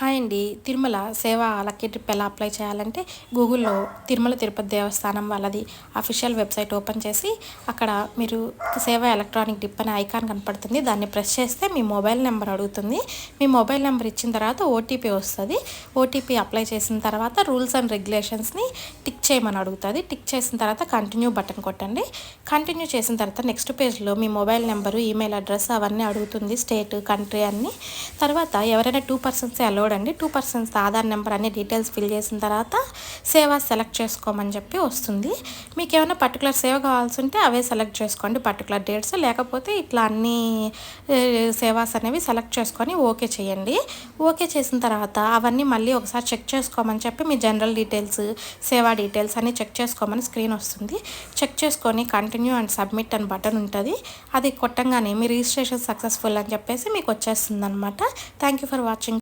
Hi అండి. తిరుమల సేవ lucky trip ఎలా అప్లై చేయాలంటే గూగుల్‌లో తిరుమల తిరుపతి దేవస్థానం వాళ్ళది అఫీషియల్ వెబ్‌సైట్ ఓపెన్ చేసి అక్కడ మీరు సేవ ఎలక్ట్రానిక్ డిప్ అనే ఐకాన్ కనపడుతుంది. దాన్ని ప్రెస్ చేస్తే మీ మొబైల్ నెంబర్ అడుగుతుంది. మీ మొబైల్ నెంబర్ ఇచ్చిన తర్వాత ఓటీపీ వస్తుంది. ఓటీపీ అప్లై చేసిన తర్వాత రూల్స్ అండ్ రెగ్యులేషన్స్ని టిక్ చేయమని అడుగుతుంది. టిక్ చేసిన తర్వాత కంటిన్యూ బటన్ కొట్టండి. కంటిన్యూ చేసిన తర్వాత నెక్స్ట్ పేజ్లో మీ మొబైల్ నెంబరు, ఈమెయిల్ అడ్రస్ అవన్నీ అడుగుతుంది. స్టేట్, కంట్రీ అన్నీ. తర్వాత ఎవరైనా 2 పర్సన్స్ అలౌడ్ అండి. 2 పర్సన్స్ ఆధార్ నెంబర్ అన్ని డీటెయిల్స్ ఫిల్ చేసిన తర్వాత సేవ సెలెక్ట్ చేసుకోమని చెప్పి వస్తుంది. మీకు ఏమైనా పర్టికులర్ సేవ కావాల్సి ఉంటే అవే సెలెక్ట్ చేసుకోండి, పర్టికులర్ డేట్స్. లేకపోతే ఇట్లా అన్ని సేవాస్ అనేవి సెలెక్ట్ చేసుకొని ఓకే చేయండి. ఓకే చేసిన తర్వాత అవన్నీ మళ్ళీ ఒకసారి చెక్ చేసుకోమని చెప్పి మీ జనరల్ డీటెయిల్స్, సేవా డీటెయిల్స్ అన్నీ చెక్ చేసుకోమని స్క్రీన్ వస్తుంది. చెక్ చేసుకొని కంటిన్యూ అండ్ సబ్మిట్ అని బటన్ ఉంటుంది. అది కొట్టంగానే మీ రిజిస్ట్రేషన్ సక్సెస్ఫుల్ అని చెప్పేసి మీకు వచ్చేస్తుంది అనమాట. Thank you for watching.